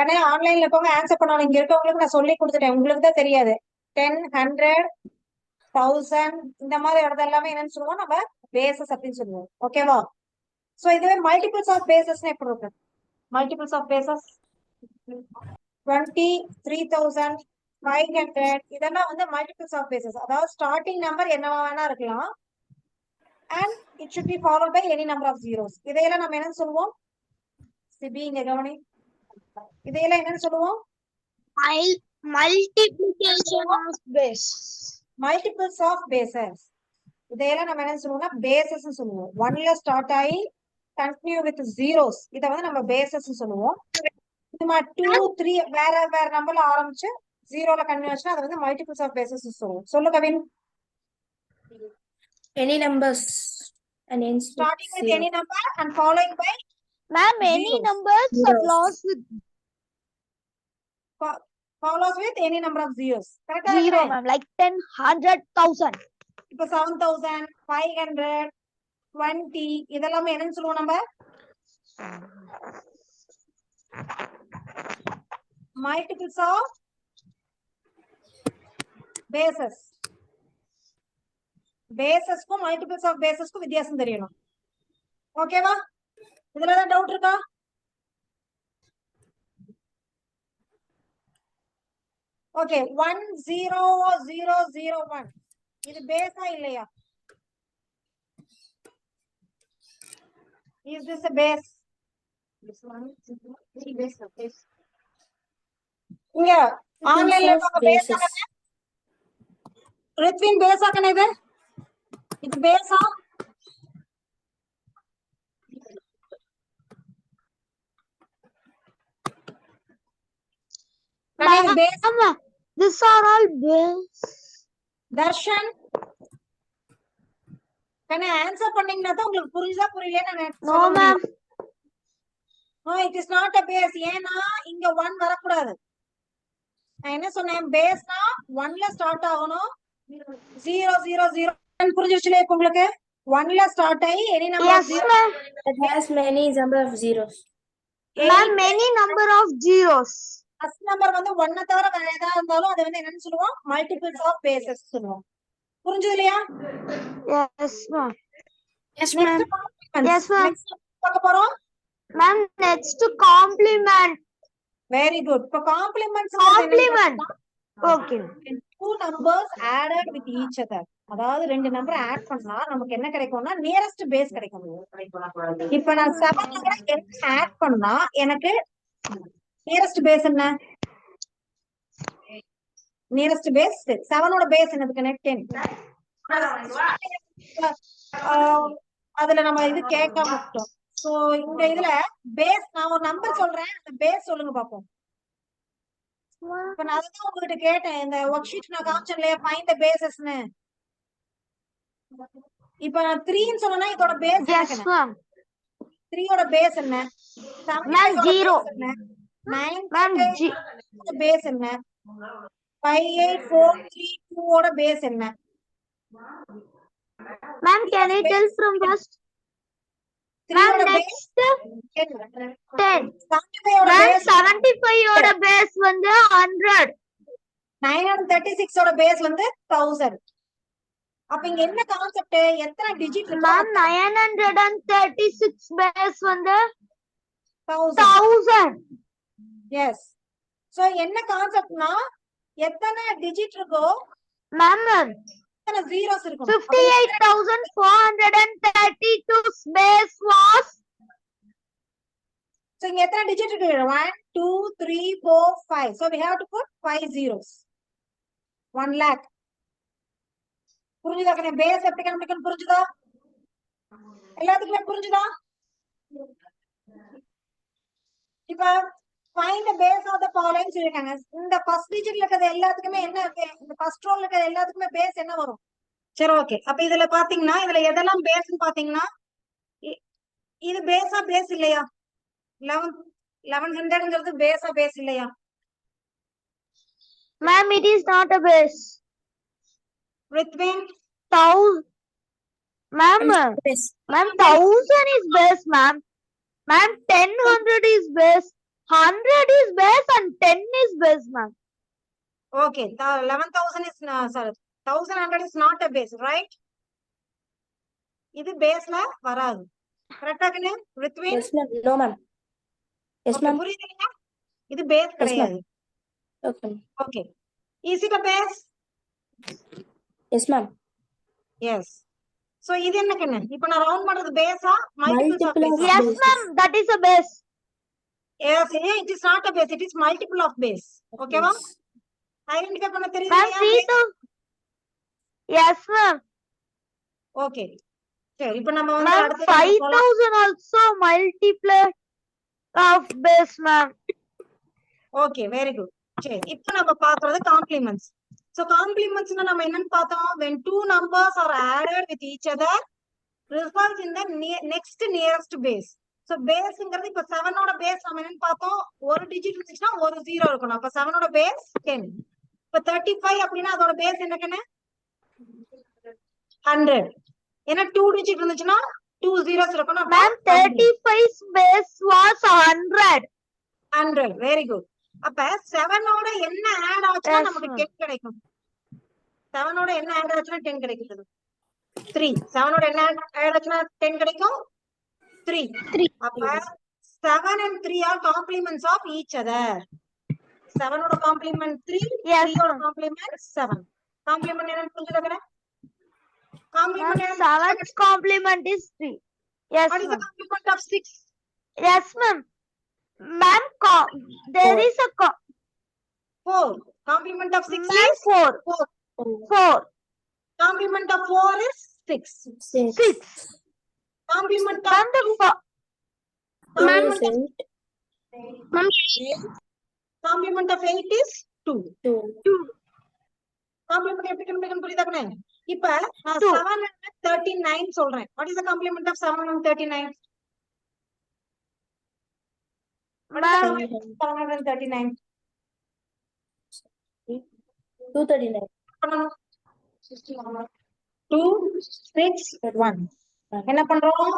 ஆனா ஆன்லைன்ல போங்க ஆன்சர் பண்ணணும். இங்க இருக்கவங்களுக்கு நான் சொல்லி கொடுத்துட்டேன், உங்களுக்கு தான் தெரியாது. 10, 100, 1000 இந்த மாதிரி இடத்த எல்லாமே என்னன்னு சொல்லுவோம், நம்ம பேசஸ் அப்படின்னு சொல்லுவோம். ஓகேவா? சோ இதுவே மல்டிபிள்ஸ் ஆஃப் பேசஸ் எப்படி இருக்கு? மல்டிபிள்ஸ் ஆஃப் பேசஸ் 20, 3000, 500 இதெல்லாம் வந்து மல்டிபிள்ஸ் ஆஃப் பேசஸ். அதாவது ஸ்டார்டிங் நம்பர் என்னவா வேணா இருக்கலாம், and it should be followed by any number of zeros. இதையெல்லாம் நம்ம என்னன்னு சொல்லுவோம்? சிபி இங்க கவனி, இதையெல்லாம் என்னன்னு சொல்லுவோம்? multiplication of base. Multiples of bases. இதையெல்லாம் நம்ம என்ன சொல்லுவோம்னா பேசஸ் சொல்லுவோம். 1ல ஸ்டார்ட் ஆகி கண்டினியூ வித் ஜீரோஸ், இத வந்து நம்ம பேசஸ் சொல்லுவோம். இது மாதிரி 2, 3 வேற வேற நம்பர்ல ஆரம்பிச்சு 0ல கண்டினியூ ஆச்சுன்னா அது வந்து மல்டிபிள்ஸ் ஆஃப் பேசஸ் சொல்லுவோம். சொல்லு Kavin. Any numbers and ends with Starting with 0. any number and following by Ma'am, any zeros. numbers follows with follows with any number of zeros. Correct? zero, ma'am. Like 10, 100, 1000. இப்போ 7000, 500, 20 இதெல்லாம் என்னன்னு சொல்லுவோம் நம்ம? Multiples of bases. பேசஸ்க்கும் multiples of பேசஸ்க்கும் வித்தியாசம் தெரியணும். ஓகேவா? இதுல ஏதாவது டவுட் இருக்கா? ஓகே, 10001 இது பேஸா இல்லையா? Is this a base? This one is base of base. இங்க ஆன்லைன்ல நம்ம பேஸ் ஆகனே ரித்வின் பேஸ் ஆகனே இது பேஸா? These are all base. Darshan, can I answer பண்ணீங்கன்னா தான் உங்களுக்கு புரியுதா புரியலையா நான் No, ma'am. No, it is not a base. ஏனா இங்க 1 வர கூடாது. நான் என்ன சொன்னேன், பேஸ்னா 1ல ஸ்டார்ட் ஆகணும். 0 0 0 புரிஞ்சிருச்சுல இப்போ உங்களுக்கு? 1ல ஸ்டார்ட் ஆகி any number Yes, of zeros. ma'am. It has many number of zeros. Ma'am, many number of zeros. First number வந்து 1 தவிர வேற ஏதாவது இருந்தாலும் அது வந்து என்னன்னு சொல்லுவோம்? மல்டிபிள்ஸ் ஆஃப் பேசஸ் சொல்லுவோம். புரிஞ்சது இல்லையா? Yes, ma'am. Yes, ma'am. Yes, ma'am. Next பார்க்க போறோம். Ma'am, next complement. Very good. இப்போ compliments Complement. Okay. two numbers added with each other. அதாவது ரெண்டு நம்பர் ஆட் பண்ணா நமக்கு என்ன கிடைக்கும்னா நியரஸ்ட் பேஸ் கிடைக்கும். இப்போ நான் 7 ஆட் பண்ணா எனக்கு நியரஸ்ட் பேஸ் என்ன? நியரஸ்ட் பேஸ் 7 ஓட பேஸ் என்னதுக்கு? 10. அதுல நம்ம இது கேட்காம விட்டோம். சோ இந்த இதுல பேஸ் நான் ஒரு நம்பர் சொல்றேன், அந்த பேஸ் சொல்லுங்க பாப்போம். இப்ப நான் அதுதான் உங்ககிட்ட கேட்டேன், இந்த ஒர்க் ஷீட் நான் காமிச்சேன் இல்லையா, ஃபைண்ட் தி பேசஸ்னு. இப்ப நான் 3 ன்னு சொன்னா இதோட பேஸ் Yes, ma'am. 3 ஓட பேஸ் என்ன? 7 Ma'am, 0. 9 Ma'am, பேஸ் என்ன? 58432 ஓட பேஸ் என்ன? Ma'am, can I tell from first? Ma'am, next 10. Ma'am, 75 ஓட பேஸ் வந்து 100. 936 ஓட பேஸ் வந்து 1000. அப்ப இங்க என்ன கான்செப்ட்? எத்தனை டிஜிட் இருக்கு? Ma'am, 936 பேஸ் வந்து 1000. எஸ். சோ என்ன கான்செப்ட்னா எத்தனை டிஜிட் இருக்கோ Ma'am, எத்தனை zeros இருக்கும்? 58,432 base was. So இங்க எத்தனை டிஜிட் இருக்கு? 1 2 3 4 5. So we have to put 5 zeros. 1 lakh. புரிஞ்சுதா? கண்ணே பேஸ் எப்படி கண்டுபிடிக்கணும் புரிஞ்சுதா? எல்லாத்துக்குமே புரிஞ்சுதா? இப்ப find the base of the following சொல்லிருக்காங்க. இந்த ஃபர்ஸ்ட் டிஜிட்ல இருக்கிறது எல்லாத்துக்குமே என்ன இருக்கு? இந்த ஃபர்ஸ்ட் ரோல இருக்கிறது எல்லாத்துக்குமே பேஸ் என்ன வரும்? சரி, ஓகே. அப்ப இதுல பாத்தீங்கன்னா இதுல எதெல்லாம் பேஸ்னு பாத்தீங்கன்னா இது பேஸா பேஸ் இல்லையா? 1100ங்கிறது பேஸா பேஸ் இல்லையா? Ma'am, it is not a base. Rithvin 1000. Ma'am, Base. ma'am, 1000 is base, ma'am. Ma'am, 10 100 is base. 100 is base and 10 is base, ma'am. Okay, 11,000 is sorry, 1,100 is not a base, right? இது பேஸ்ல வராது. கரெக்டா கண்ணு? Rithvin? Yes, ma'am. No, ma'am. Yes, Okay, ma'am. புரியுது இல்லையா? இது base Yes, ma'am. கிடையாது. Okay. Okay. Is it a base? Yes, ma'am. Yes. So இது என்ன கண்ணு? இப்போ நான் ரவுண்ட் பண்றது பேஸா மல்டிபிள்ஸ் ஆஃப் Multiple of பேஸா? Yes, bases. ma'am. That is a base. Yes, it is not a base, it is multiple of base. Okay வா? Yes. Identify பண்ண தெரியுது Ma'am, இல்லையா? 3000. Yes, ma'am. ஓகே. சரி, இப்போ நம்ம வந்து Ma'am, அடுத்து நம்ம போலாம். 5000 also multiply of base, ma'am. Okay, very good. சரி, இப்போ நம்ம பார்க்கிறது காம்ப்ளிமெண்ட்ஸ். So complements-னா நம்ம என்னன்னு பார்த்தோம்? When two numbers are added with each other, results in the next nearest base. So baseங்கிறது இப்போ 7 ஓட பேஸ் நம்ம என்னன்னு பார்த்தோம்? ஒரு டிஜிட் இருந்துச்சுன்னா ஒரு 0 இருக்கணும். அப்ப 7 ஓட பேஸ் 10. இப்போ 35 அப்படின்னா அதோட பேஸ் என்னக்கன்னு? 100. ஏன்னா 2 டிஜிட் இருந்துச்சுன்னா 2 zeros இருக்கணும். அப்ப Ma'am, 35's base was 100. 100. Very good. அப்ப 7 ஓட என்ன ஆட் ஆச்சுன்னா Yes, நமக்கு ma'am. 10 கிடைக்கும். 7 ஓட என்ன ஆட் ஆச்சுன்னா 10 கிடைக்கிறது. 3. 7 ஓட என்ன ஆட் ஆச்சுன்னா 10 கிடைக்கும். 3. அப்ப 7 and 3 are complements of each other. 7 ஓட complement 3, Yes, 3 ஓட ma'am. complement 7. Complement என்னன்னு புரிஞ்சுதா? Complement Ma'am, என்னன்னு 7's complement is 3. Yes, What is the ma'am. complement of 6? Yes, ma'am. Ma'am, there Four. is a 4. Complement of 6 ma'am, is 4. 4. 4. Complement of 4 is 6. 6. Complement of Ma'am, the complement of Eight. 8. Complement of 8 is 2. Two. Complement எப்படி கண்டுபிடிக்கணும் புரியுதா கண்ணே? இப்ப நான் Two. 739 சொல்றேன். What is the complement of 739? What is the Ma'am, complement of 739? 239. பண்ணணும். 2, 6, 1. என்ன பண்றோம்?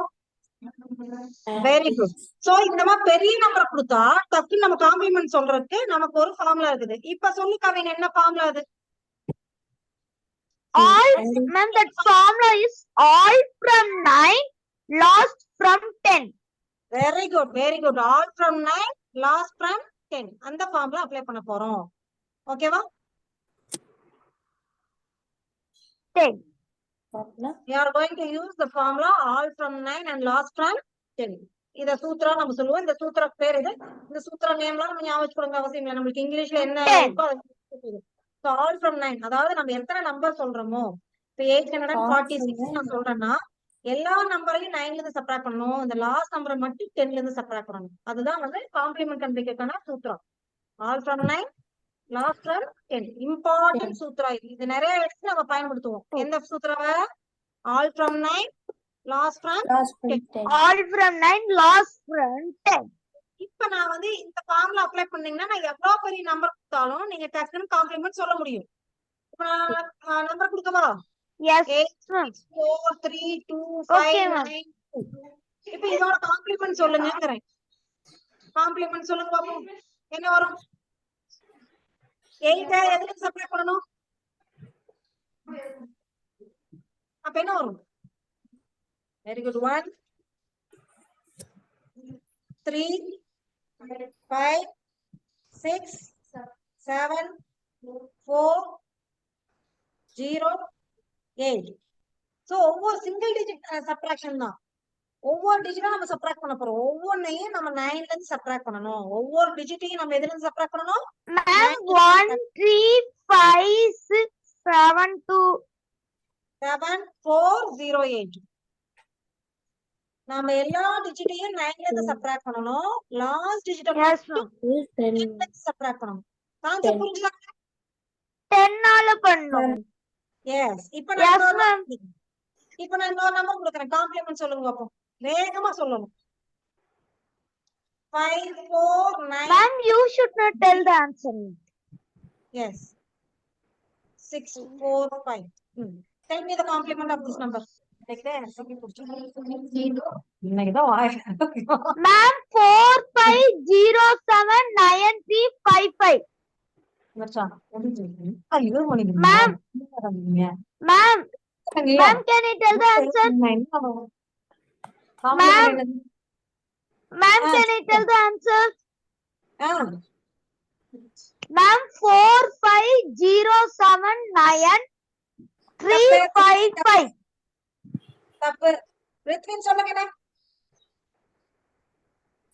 Very good. சோ இந்த மாதிரி பெரிய நம்பர் கொடுத்தா டக்கு நம்ம காம்ப்ளிமெண்ட் சொல்றதுக்கு நமக்கு ஒரு ஃபார்முலா இருக்குது. இப்ப சொல்லு கவின், என்ன ஃபார்முலா அது? all, ma'am, that formula is all from 9, lost from 10. Very good, very good. All from 9, last from 10. அந்த ஃபார்முலா அப்ளை பண்ண போறோம். ஓகேவா? 10. We are going to use the formula all from 9 and last from 10. இத சூத்ரா நம்ம சொல்லுவோம். இந்த சூத்ரா பேர் இது. இந்த சூத்ரா நேம்லாம் நம்ம ஞாபகம் வச்சுக்கணும் அவசியம் இல்லை. நம்மளுக்கு இங்கிலீஷ்ல என்ன இருக்கோ so all from 9, அதாவது நம்ம எத்தனை நம்பர் சொல்றோமோ, இப்ப 846 நான் சொல்றேன்னா எல்லா நம்பரையும் 9ல இருந்து சப்ட்ராக்ட் பண்ணணும். இந்த லாஸ்ட் நம்பரை மட்டும் 10ல இருந்து சப்ட்ராக்ட் பண்ணணும். அதுதான் வந்து காம்ப்ளிமெண்ட் கண்டுபிடிக்கிறதுக்கான சூத்திரம். All from 9, last from 10. Important சூத்ரா இது. இது நிறைய இடத்துல நம்ம பயன்படுத்துவோம். எந்த சூத்திராவை? All from 9, last from Last from 10. All from 9, lost from 10. இப்ப நான் வந்து இந்த ஃபார்முலா அப்ளை பண்ணீங்கன்னா நான் எவ்வளவு பெரிய நம்பர் கொடுத்தாலும் நீங்க டக்குன்னு காம்ப்ளிமெண்ட் சொல்ல முடியும். இப்ப நான் நம்பர் கொடுக்கவா? Yes, 8, ma'am. 6, 4, 3, 2, Okay, 5, ma'am. 9, 2. இப்ப இதோட காம்ப்ளிமெண்ட் சொல்லுங்கங்கறேன். காம்ப்ளிமெண்ட் சொல்லுங்க பாப்போம். என்ன வரும்? 8 எதுல சப்ட்ராக்ட் பண்ணனும்? அப்ப என்ன வரும்? Very good. 1, 3, 5, 6, 7, 4, 0, 8. சோ ஒவ்வொரு சிங்கிள் டிஜிட் சப்ட்ராக்ஷன் தான். ஒவ்வொரு டிஜிட்டும் நம்ம சப்ட்ராக்ட் பண்ண போறோம். ஒவ்வொன்னையும் நம்ம 9ல இருந்து சப்ட்ராக்ட் பண்ணணும். ஒவ்வொரு டிஜிட்டையும் நம்ம எதுல இருந்து சப்ட்ராக்ட் பண்ணணும்? Ma'am, 1, 3, 5, 6, 7, 2. 7, 4, 0, 8. நாம எல்லா டிஜிட்டையும் 9ல இருந்து சப்ட்ராக்ட் பண்ணணும். லாஸ்ட் டிஜிட்டை Yes, மட்டும் ma'am. 10ல இருந்து சப்ட்ராக்ட் பண்ணணும். கான்செப்ட் புரிஞ்சுதா? 10 ஆல பண்ணணும். எஸ். இப்ப Yes, நான் ma'am. இன்னொரு நம்பர் கொடுக்குறேன். காம்ப்ளிமெண்ட் சொல்லுங்க பாப்போம். வேகமா சொல்லணும். 5, 4, 9. Ma'am, you should not tell the answer. Yes. 6, 4, 5. Tell me the complement of this number. இன்னைக்குதான் வாய் Ma'am, 45079355. மச்சான், ஐயோ, உனக்கு Ma'am. நீங்க. Ma'am, இல்ல. ma'am, can you tell the answer? நான் என்ன பண்ணுவேன்? Compliment என்னது? Ma'am, Ah, can you tell the answer? Ah, Ma'am, 45079355. தப்பு. ரித்வின் சொல்லுங்க என்ன?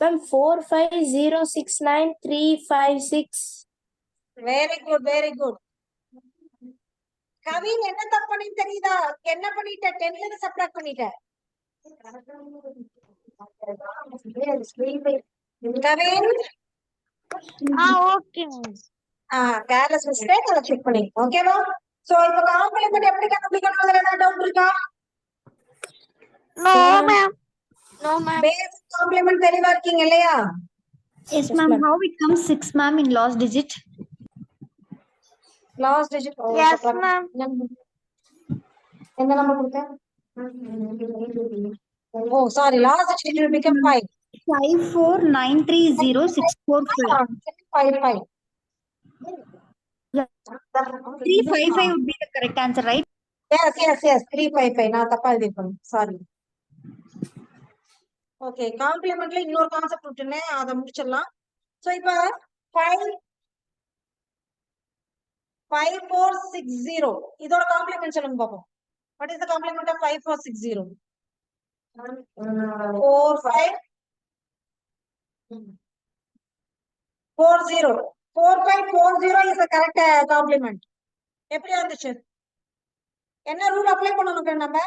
Ma'am, 45069356. Very good, very good. Kavin என்ன தப்பு பண்ணி தெரியுதா? என்ன பண்ணிட்ட? 10ல இருந்து சப்ட்ராக்ட் பண்ணிட்ட. Kavin, Okay, ma'am. Careless mistake, அதை செக் பண்ணி. ஓகேவா? சோ இப்போ காம்ப்ளிமெண்ட் எப்படி கண்டுபிடிக்கணும்? அதுல ஏதாவது டவுட் இருக்கா? No, ma'am. No, ma'am. Base complement தெளிவா இருக்கீங்க இல்லையா? Yes, ma'am. How it comes 6, ma'am, in last digit? Last digit. Yes, ma'am. எந்த நம்பர் கொடுத்தேன்? Oh sorry, last digit will become 5. 54930644. 5. Yeah. 355 would be the correct answer, right? Yes, 355. நான் தப்பா எழுதிருக்கேன், sorry. Okay, காம்ப்ளிமெண்ட்ல இன்னொரு concept விட்டுனேன், அதை முடிச்சிடலாம். So இப்போ 5460 இதோட complement சொல்லுங்க பாப்போம். What is the complement of 5460? 4540 is the correct complement. எப்படி வந்துச்சு? என்ன ரூல் அப்ளை பண்ணணும் நம்ம?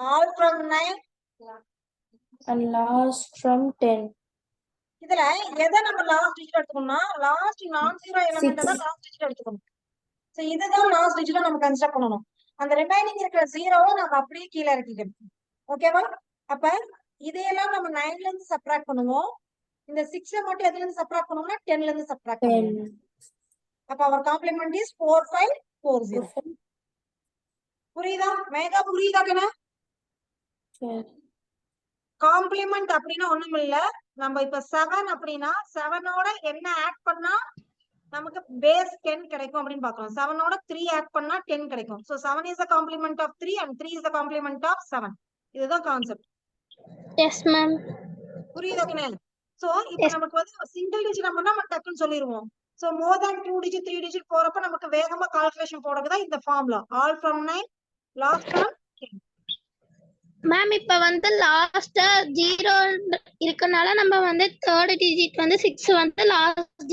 All from 9 And last from 10. இதுல எதை நம்ம லாஸ்ட் டிஜிட் எடுத்துக்கணும்னா லாஸ்ட் நான் ஜீரோ எலிமெண்ட் தான் லாஸ்ட் டிஜிட் எடுத்துக்கணும். சோ இதுதான் லாஸ்ட் டிஜிட்டா நம்ம கன்ஸ்ட்ரக்ட் பண்ணணும். அந்த ரிமைனிங் இருக்கிற ஜீரோவை நம்ம அப்படியே கீழே இறக்கிக்கணும். ஓகேவா? அப்ப இதையெல்லாம் நம்ம 9ல இருந்து சப்ட்ராக்ட் பண்ணுவோம். இந்த 6 மட்டும் எதுல இருந்து சப்ட்ராக்ட் பண்ணுவோம்னா 10ல இருந்து சப்ட்ராக்ட் பண்ணுவோம். 10. அப்ப அவர் காம்ப்ளிமெண்ட் இஸ் 4540. புரியுதா? மேகா புரியுதா கண்ணா? Sure. காம்ப்ளிமெண்ட் அப்படின்னா ஒண்ணும் இல்ல. நம்ம இப்ப 7 அப்படின்னா 7ஓட என்ன ஆட் பண்ணா நமக்கு பேஸ் 10 கிடைக்கும் அப்படின்னு பாக்குறோம். 7ஓட 3 ஆட் பண்ணா 10 கிடைக்கும். So 7 is the complement of 3 and 3 is the complement of 7. இதுதான் கான்செப்ட். Yes, ma'am. புரியுதா கண்ணா? சோ இப்போ நமக்கு வந்து சிங்கிள் டிஜிட் நம்பர்னா நம்ம டக்குன்னு சொல்லிடுவோம். சோ மோர் than 2 டிஜிட் 3 டிஜிட் போறப்ப நமக்கு வேகமா கால்குலேஷன் போடுறதுதான் இந்த formula. All from 9 last from 10. Ma'am இப்ப வந்து லாஸ்ட் 0 இருக்கனால நம்ம வந்து தேர்ட் டிஜிட் வந்து 6 வந்து லாஸ்ட்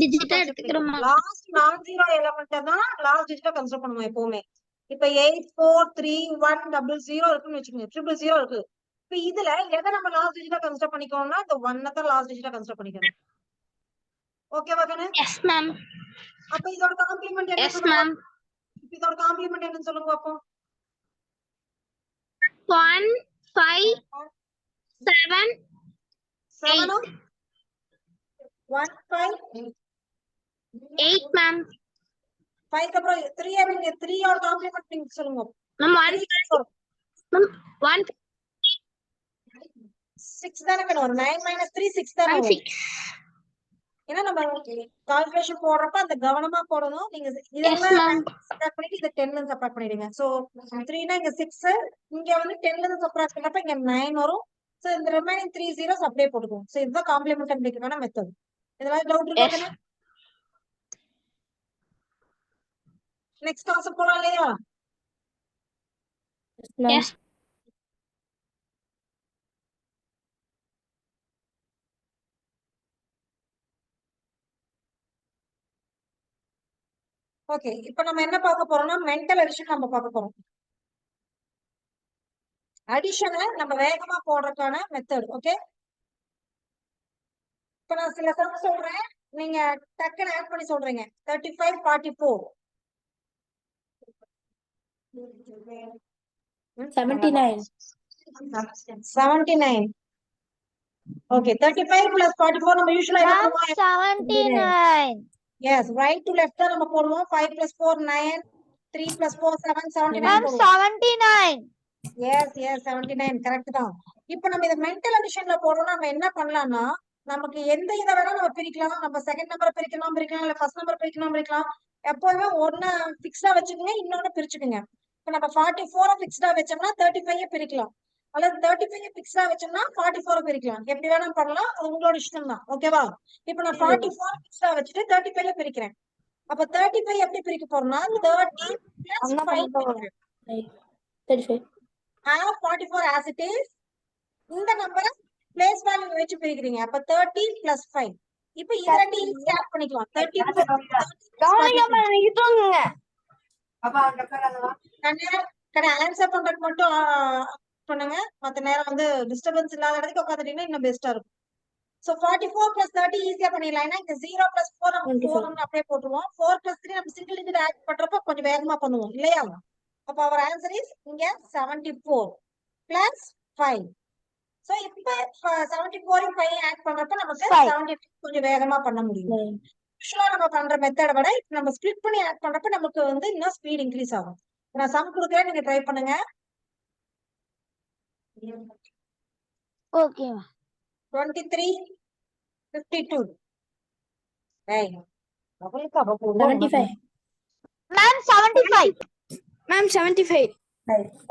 டிஜிட்டா எடுத்துக்கிறோம். லாஸ்ட் நான் ஜீரோ எலிமெண்ட் தான் லாஸ்ட் டிஜிட்டா கன்சிடர் பண்ணுவோம் எப்பவுமே. இப்ப 843100 இருக்குன்னு வச்சுக்கோங்க, 000 இருக்கு. இப்ப இதுல எதை நம்ம லாஸ்ட் டிஜிட்டா கன்சிடர் பண்ணிக்கோம்னா இந்த 1 தான் லாஸ்ட் டிஜிட்டா கன்சிடர் பண்ணிக்கணும். ஓகேவா கண்ணு? Yes ma'am. அப்ப இதோட காம்ப்ளிமெண்ட் என்ன எஸ் சொல்லுங்க? மேம். இதோட காம்ப்ளிமெண்ட் என்னன்னு சொல்லுங்க பாப்போம். 1 5 7 7 1 5 8 மேம். 5 க்கு அப்புறம் 3 நீங்க 3 ஓட காம்ப்ளிமெண்ட் நீங்க சொல்லுங்க. மேம் 1 மேம் 1 6 தானே கண்ணு வரும். 9 - 3 6 தானே வரும். 6. ஏன்னா நம்ம கால்குலேஷன் போடுறப்ப அந்த கவனமா போடணும். நீங்க இதெல்லாம் சப்ட்ராக்ட் பண்ணிட்டு இத 10ல இருந்து சப்ட்ராக்ட் பண்ணிடுங்க. சோ 3 னா இங்க 6, இங்க வந்து 10ல இருந்து சப்ட்ராக்ட் பண்ணப்ப இங்க 9 வரும். சோ இந்த ரிமைனிங் 3 zeros அப்படியே போட்டுக்குவோம். சோ இதுதான் காம்ப்ளிமெண்ட் கண்டுபிடிக்கிறதுக்கான மெத்தட். இதெல்லாம் டவுட் இருக்கா? நெக்ஸ்ட் கான்செப்ட் போலாம் இல்லையா? எஸ். ஓகே, இப்போ நம்ம என்ன பார்க்க போறோம்னா மென்டல் அடிஷன் நம்ம பார்க்க போறோம். அடிஷனை நம்ம வேகமா போடுறதுக்கான மெத்தட். ஓகே, இப்போ நான் சில சம் சொல்றேன், நீங்க டக்குன்னு ஆட் பண்ணி சொல்றீங்க. 35 44 79. 79. ஓகே, 35 plus 44 நம்ம யூசுவலா என்ன பண்ணுவோம்? 79. எஸ் ரைட் டு லெஃப்ட் தான் நம்ம போடுவோம் 5 plus 4 9 3 plus 4 7 79 Ma'am, போடுவோம் 79. எஸ் எஸ் 79 கரெக்ட் தான். இப்போ நம்ம இத மென்டல் அடிஷன்ல போறோம்னா நம்ம என்ன பண்ணலாம்னா நமக்கு எந்த இதை வேணா நம்ம பிரிக்கலாம். நம்ம செகண்ட் நம்பர் பிரிக்கலாம் இல்ல ஃபர்ஸ்ட் நம்பர் பிரிக்கலாம். எப்பவுமே ஒண்ணு பிக்ஸ்டா வச்சுக்கோங்க, இன்னொன்னு பிரிச்சுக்கோங்க. இப்போ நம்ம 44 பிக்ஸ்டா வச்சோம்னா 35 பிரிக்கலாம், அல்லது 35 பிக்ஸ்டா வச்சோம்னா 44 பிரிக்கலாம். எப்படி வேணா பண்ணலாம், அது உங்களோட இஷ்டம் தான். ஓகேவா? இப்போ நான் 44 பிக்ஸ்டா வச்சுட்டு 35 பிரிக்கிறேன். அப்ப 35 எப்படி பிரிக்க போறோம்னா 30 plus 5 பிரிக்கிறேன். 35. have 44 as it is. இந்த நம்பரை பிளேஸ் வேல்யூ வச்சு பிரிக்கிறீங்க. அப்ப 30 plus 5. இப்போ இது ரெண்டு ஈஸி ஆட் பண்ணிக்கலாம். 30 plus 30 ஆன்சர் பண்றதுக்கு மட்டும் பண்ணுங்க. மத்த நேரம் வந்து டிஸ்டர்பன்ஸ் இல்லாத இடத்துக்கு உட்காந்துட்டீங்கன்னா இன்னும் பெஸ்டா இருக்கும். சோ 44 plus 30 ஈஸியா பண்ணிடலாம். ஏன்னா இங்க 0 plus 4 நம்ம 4 அப்படியே போட்டுருவோம். 4 plus 3 நம்ம சிங்கிள் டிஜிட் ஆட் பண்றப்ப கொஞ்சம் வேகமா பண்ணுவோம் இல்லையா? அப்ப அவர் ஆன்சர் இஸ் இங்க 74 plus 5. சோ இப்ப 74 5 ஆட் பண்றப்ப நமக்கு 75 கொஞ்சம் வேகமா பண்ண முடியும். யூசுவலா நம்ம பண்ற மெத்தட விட இப்ப நம்ம ஸ்ப்ளிட் பண்ணி ஆட் பண்றப்ப நமக்கு வந்து இன்னும் ஸ்பீட் இன்க்ரீஸ் ஆகும். நான் சம் கொடுக்குறேன், நீங்க ட்ரை பண்ணுங்க. Okay. 23 52. Hey, 75. Ma'am, 75. Ma'am, 75.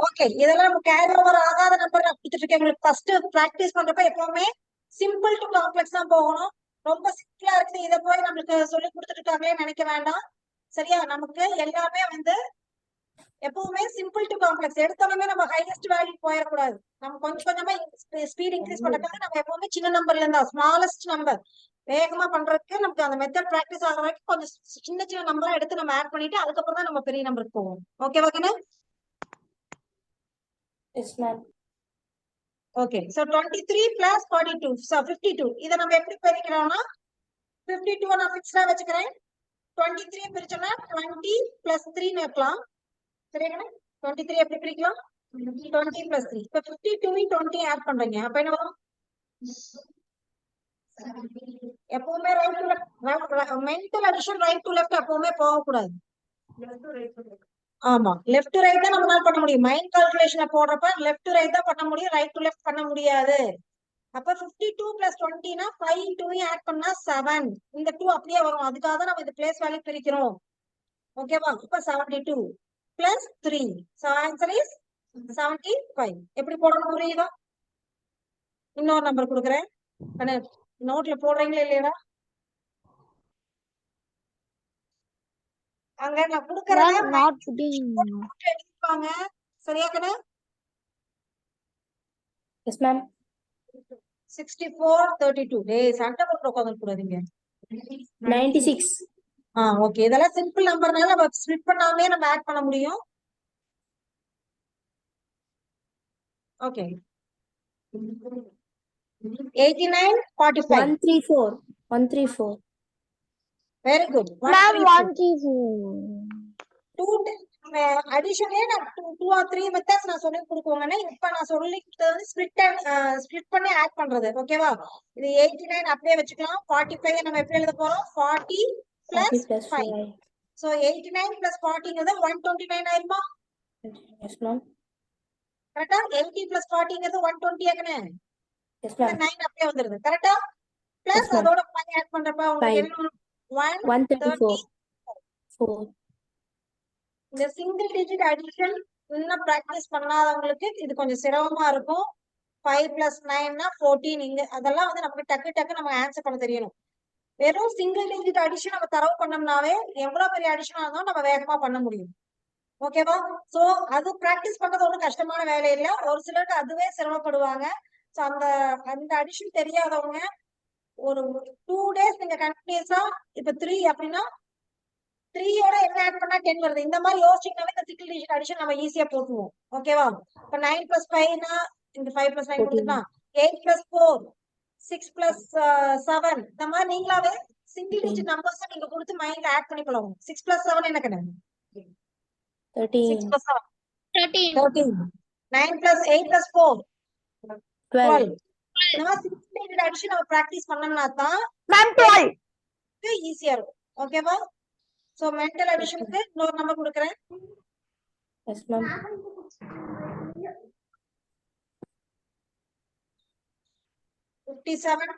Okay, இதெல்லாம் நம்ம கேரி ஓவர் ஆகாத நம்பர் நான் கொடுத்துட்டு இருக்கேன். உங்களுக்கு ஃபர்ஸ்ட் பிராக்டிஸ் பண்றப்ப எப்பவுமே சிம்பிள் டு காம்ப்ளெக்ஸ் தான் போகணும். ரொம்ப சிம்பிளா இருக்குது இதை போய் நம்மளுக்கு சொல்லி கொடுத்துட்டு இருக்காங்களே நினைக்க வேண்டாம். சரியா? நமக்கு எல்லாமே வந்து எப்பவுமே சிம்பிள் டு காம்ப்ளெக்ஸ். எடுத்தோடனே நம்ம ஹையஸ்ட் வேல்யூ போயிடக்கூடாது. நம்ம கொஞ்சம் கொஞ்சமா ஸ்பீட் இன்க்ரீஸ் பண்றதுக்காக நம்ம எப்பவுமே சின்ன நம்பர்ல இருந்தா ஸ்மாலஸ்ட் நம்பர் வேகமா பண்றதுக்கு நமக்கு அந்த மெத்தட் பிராக்டிஸ் ஆகிற வரைக்கும் கொஞ்சம் சின்ன சின்ன நம்பரா எடுத்து நம்ம ஆட் பண்ணிட்டு அதுக்கப்புறம் தான் நம்ம பெரிய நம்பருக்கு போவோம். ஓகேவா கண்ணு? Yes, ma'am. Okay, so 23 plus 42 so 52. இத நம்ம எப்படி பிரிக்கிறோம்னா 52 நான் ஃபிக்ஸ்டா வச்சுக்கிறேன். 23 பிரிச்சோம்னா 20 plus 3 ன்னு வைக்கலாம். சரியா? 23 எப்படி பிரிக்கலாம்? 20 plus 3. இப்ப 52 20 ஆட் பண்றீங்க. அப்ப என்ன வரும்? எப்பவுமே right to left mental addition right to left எப்பவுமே போக கூடாது. ஆமா, லெஃப்ட் டு ரைட் தான் நம்மளால பண்ண முடியும். மைண்ட் கால்குலேஷனை போடுறப்ப லெஃப்ட் டு ரைட் தான் பண்ண முடியும், ரைட் டு லெஃப்ட் பண்ண முடியாது. அப்ப 52 plus 20 னா 5 2 ஆட் பண்ணா 7. இந்த 2 அப்படியே வரும். அதுக்காக தான் நம்ம இந்த பிளேஸ் வேல்யூ பிரிக்கிறோம். ஓகேவா? இப்ப 72 plus 3. So answer is 75. எப்படி போடணும் புரியுதா? இன்னொரு நம்பர் கொடுக்குறேன். நோட்ல போடுறீங்களா இல்லையா? அங்க நான் கொடுக்கறத Not putting. எழுதிப்பாங்க. சரியா கண்ணு? Yes, ma'am. 64 32. டேய் சண்டை போட்டு உட்கார்ந்து கூடாதீங்க. 96. ஓகே, இதெல்லாம் சிம்பிள் நம்பர்னால நம்ம ஸ்ப்ளிட் பண்ணாமே நம்ம ஆட் பண்ண முடியும். ஓகே, 89 45. 134. 134. Very good. Ma'am, 134. அடிஷனே நான் 2 or 3 மெத்தட்ஸ் நான் சொல்லி கொடுக்குவாங்கன்னா இப்ப நான் சொல்லி கொடுத்தது வந்து ஸ்ப்ளிட் பண்ணி ஆட் பண்றது. ஓகேவா? இது 89 அப்படியே வச்சுக்கலாம். 45 நம்ம எப்படி எழுத போறோம்? 40 plus 5. So 89 plus 40ங்கிறது 129 ஆயிருமா? Yes, ma'am. கரெக்டா? 80 plus 40ங்கிறது 120 ஆகனே. Yes, ma'am. 9 அப்படியே வந்துருது. கரெக்டா? Plus Yes, ma'am. அதோட 5 ஆட் பண்றப்ப உங்களுக்கு என்ன 134. 4. இந்த சிங்கிள் டிஜிட் அடிஷன் இன்னும் பிராக்டிஸ் பண்ணாதவங்களுக்கு இது கொஞ்சம் சிரமமா இருக்கும். 5 plus 9 னா 14. இங்க அதெல்லாம் வந்து நமக்கு டக்கு நம்ம ஆன்சர் பண்ண தெரியணும். வெறும் சிங்கிள் டிஜிட் அடிஷன் நம்ம தரவு பண்ணோம்னாவே எவ்வளவு பெரிய அடிஷனா இருந்தாலும் நம்ம வேகமா பண்ண முடியும். ஓகேவா? சோ அது பிராக்டிஸ் பண்றது ஒன்றும் கஷ்டமான வேலை இல்ல. ஒரு சிலருக்கு அதுவே சிரமப்படுவாங்க. சோ அந்த அடிஷன் தெரியாதவங்க ஒரு 2 days நீங்க கண்டினியூஸா இப்ப 3 அப்படின்னா 3யோட என்ன ஆட் பண்ணா 10 வருது. இந்த மாதிரி யோசிச்சீங்கன்னாவே இந்த சிங்கிள் டிஜிட் அடிஷன் நம்ம ஈஸியா போட்டுருவோம். ஓகேவா? இப்ப 9 plus 5 னா இந்த 5 plus 9 கொடுத்துட்டா 8 plus 4 6 plus 7. இந்த மாதிரி நீங்களாவே சிங்கிள் டிஜிட் நம்பர்ஸ் நீங்க கொடுத்து மைண்ட்ல ஆட் பண்ணி பழகும். 6 plus 7 என்ன கணக்கு? 6 13. plus 7 13. 13. 9 plus 8 plus 4 12. 12. இந்த மாதிரி சிங்கிள் டிஜிட் அடிஷன் நம்ம பிராக்டிஸ் பண்ணோம்னா தான் Ma'am, 12. ஈஸியா இருக்கும். ஓகேவா? சோ மென்டல் அடிஷனுக்கு இன்னொரு நம்பர் கொடுக்குறேன். Yes, ma'am. 57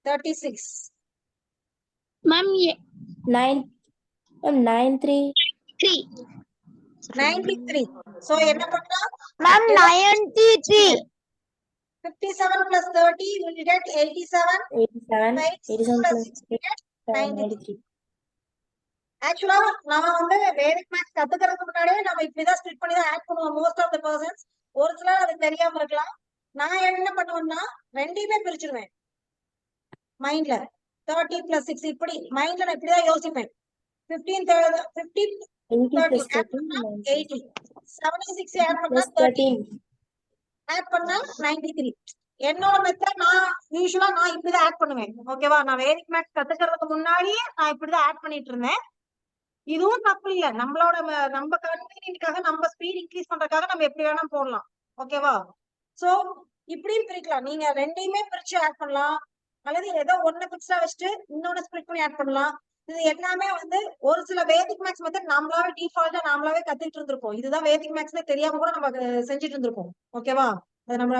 36 Ma'am, 93. 93. சோ என்ன பண்ணலாம்? Ma'am, 93. 57 plus 30 will get 87. 87. 87 plus plus 6 will get 93. 93. ஆக்சுவலா நம்ம வந்து வேதிக் மேத்ஸ் கத்துக்கிறதுக்கு முன்னாடியே நம்ம இப்படிதான் ஸ்ப்ளிட் பண்ணி தான் ஆட் பண்ணுவோம் மோஸ்ட் ஆஃப் த பர்சன்ஸ். ஒரு சிலர் அது தெரியாம இருக்கலாம். நான் என்ன பண்ணுவேன்னா ரெண்டையுமே பிரிச்சிருவேன் மைண்ட்ல. 30 plus 6 இப்படி மைண்ட்ல நான் இப்படிதான் யோசிப்பேன். 15 50 80 plus 30 ஆட் 13. பண்ணா 90. 80, 76 ஆட் பண்ணா Plus 30, 13. ஆட் பண்ணா 93. என்னோட மெத்தட் நான் யூசுவலா நான் இப்படிதான் ஆட் பண்ணுவேன். ஓகேவா? நான் வேதிக் மேத்ஸ் கத்துக்கிறதுக்கு முன்னாடியே நான் இப்படிதான் ஆட் பண்ணிட்டு இருந்தேன். இதுவும் தப்பு இல்ல. நம்மளோட நம்ம கன்வீனியன்ட்காக நம்ம ஸ்பீட் இன்க்ரீஸ் பண்றதுக்காக நம்ம எப்படி வேணா போடலாம். ஓகேவா? சோ இப்படியும் பிரிக்கலாம். நீங்க ரெண்டையுமே பிரிச்சு ஆட் பண்ணலாம், அல்லது ஏதோ ஒண்ணு பிக்ஸா வச்சுட்டு இன்னொன்னு ஸ்ப்ளிட் பண்ணி ஆட் பண்ணலாம். இது எல்லாமே வந்து ஒரு சில வேதிக் மேத்ஸ் மெத்தட் நாமளாவே டிஃபால்ட்டா நாமளாவே கத்துட்டு இருந்திருப்போம். இதுதான் வேதிக் மேத்ஸ்னே தெரியாம கூட நம்ம செஞ்சுட்டு இருந்திருப்போம். ஓகேவா? அது நம்ம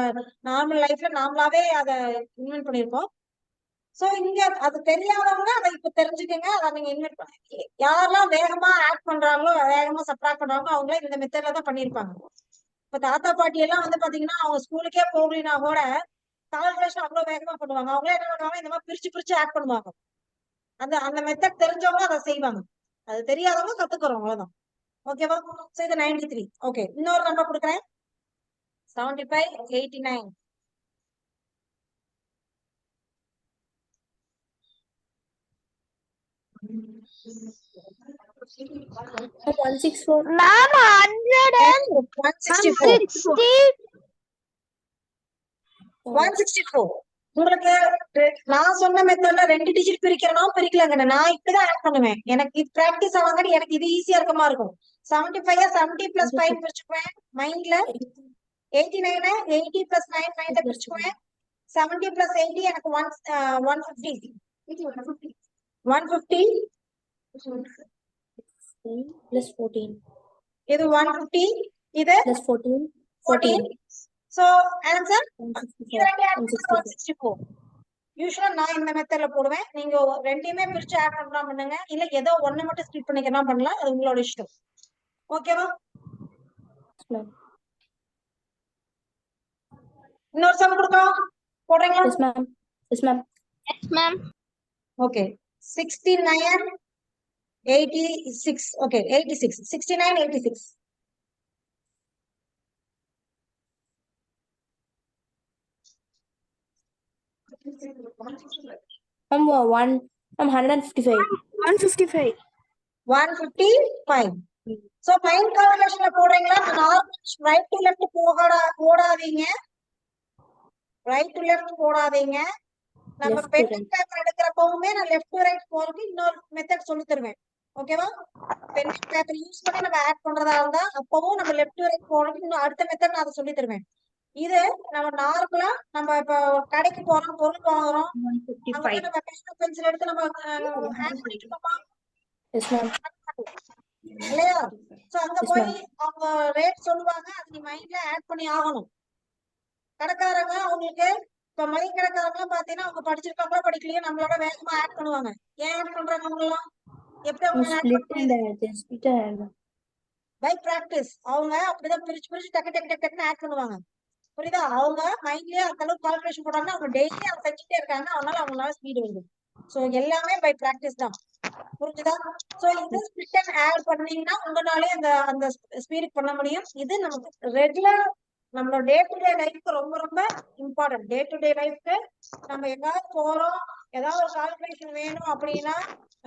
நார்மல் லைஃப்ல நாமளாவே அதை இன்வென்ட் பண்ணிருப்போம். சோ இங்க அது தெரியாதவங்க அதை இப்ப தெரிஞ்சுக்கங்க. அதை நீங்க இன்வென்ட் பண்ண யாரெல்லாம் வேகமா ஆட் பண்றாங்களோ வேகமா சப்ட்ராக்ட் பண்றாங்களோ அவங்க இந்த மெத்தட்ல தான் பண்ணிருப்பாங்க. இப்ப தாத்தா பாட்டி எல்லாம் வந்து பாத்தீங்கன்னா அவங்க ஸ்கூலுக்கே போகலினா கூட கால்குலேஷன் அவ்வளவு வேகமா பண்ணுவாங்க. அவங்களே என்ன பண்ணுவாங்க, இந்த மாதிரி பிரிச்சு பிரிச்சு ஆட் பண்ணுவாங்க. அந்த அந்த மெத்தட் தெரிஞ்சவங்க அதை செய்வாங்க. அது தெரியாதவங்க கத்துக்கிறோம், அவ்வளவுதான். ஓகேவா? சோ இது 93. ஓகே, இன்னொரு நம்பர் கொடுக்குறேன். 75 89. Ma'am, 164. Ma'am, 164. 164. உங்களுக்கு நான் சொன்ன மெத்தட்ல 2 டிஜிட் பிரிக்கிறனும் பிரிக்கலங்க. நான் இப்படிதான் ஆட் பண்ணுவேன். எனக்கு இது பிராக்டிஸ் ஆவாங்க. எனக்கு இது ஈஸியா இருக்கமா இருக்கும். 75 70 plus 5 பிரிச்சுக்குவேன் மைண்ட்ல. 89 80 plus 9 மைண்ட்ல பிரிச்சுக்குவேன். 70 plus 80 எனக்கு 150. 150 Plus 14. இது 150, இது Plus 14. 14. So answer 164. 164. யூசுவலா நான் இந்த மெத்தட்ல போடுவேன். நீங்க ரெண்டையுமே பிரிச்சு ஆட் பண்ணலாம் பண்ணுங்க, இல்ல ஏதோ ஒண்ணு மட்டும் ஸ்ப்ளிட் பண்ணிக்கலாம் பண்ணலாம். அது உங்களோட இஷ்டம். ஓகேவா? இன்னொரு சம் கொடுக்கலாம், போடுறீங்களா? Yes, ma'am. Yes, ma'am. Yes, ma'am. Okay, 69 86. Okay, 86 69 86. Ma'am, 155. 155. 155. So mind கால்குலேஷன்ல போடுறீங்களா? ரைட் டு லெஃப்ட் போடாதீங்க. ரைட் டு லெஃப்ட் போடாதீங்க. நம்ம Left to pen right. Paper எடுக்கிறப்பவுமே நான் லெஃப்ட் டு ரைட் போறதுக்கு இன்னொரு மெத்தட் சொல்லி தருவேன். ஓகேவா? பென் பேப்பர் யூஸ் பண்ணி நம்ம ஆட் பண்றதா இருந்தா அப்பவும் நம்ம லெஃப்ட் டு ரைட் போறதுக்கு இன்னும் அடுத்த மெத்தட் நான் அதை சொல்லி தருவேன். இது நம்ம நார்மலா நம்ம இப்ப கடைக்கு போறோம், பொருள் வாங்குறோம், அங்க போய் நம்ம பேப்பர் பென்சில் எடுத்து நம்ம ஆட் பண்ணிட்டு இருக்கோமா Yes, ma'am. இல்லையா? சோ அங்க Yes, போய் ma'am. அவங்க ரேட் சொல்லுவாங்க, அது நீ மைண்ட்ல ஆட் பண்ணி ஆகணும். கடைக்காரங்க அவங்களுக்கு இப்ப மளிகை கடைக்காரங்க பாத்தீங்கன்னா அவங்க படிச்சிருக்காங்களோ படிக்கலையோ நம்மளோட வேகமா ஆட் பண்ணுவாங்க. ஏன் ஆட் பண்றாங்க அவங்க எல்லாம்? எப்படி You அவங்க ஆட் split பண்ண and just split and by practice. அவங்க அப்படிதான் பிரிச்சு பிரிச்சு டக்கு டக்கு டக்கு டக்குன்னு ஆட் பண்ணுவாங்க. புரியுதா? அவங்க மைண்ட்லயே அந்த அளவுக்கு கால்குலேஷன் போடுறாங்க. அவங்க டெய்லி அதை செஞ்சுட்டே இருக்காங்க. அதனால அவங்களால ஸ்பீடு வருது. சோ எல்லாமே பை பிராக்டிஸ் தான். புரிஞ்சுதா? சோ இது ஸ்பிளிட் அண்ட் ஆட் பண்ணீங்கன்னா உங்களாலே அந்த அந்த ஸ்பீட் பண்ண முடியும். இது நமக்கு ரெகுலர் நம்மளோட டே டு டே லைஃப்க்கு ரொம்ப ரொம்ப இம்பார்ட்டன்ட். டே டு டே லைஃப்க்கு நம்ம எங்காவது போறோம், ஏதாவது ஒரு கால்குலேஷன் வேணும் அப்படின்னா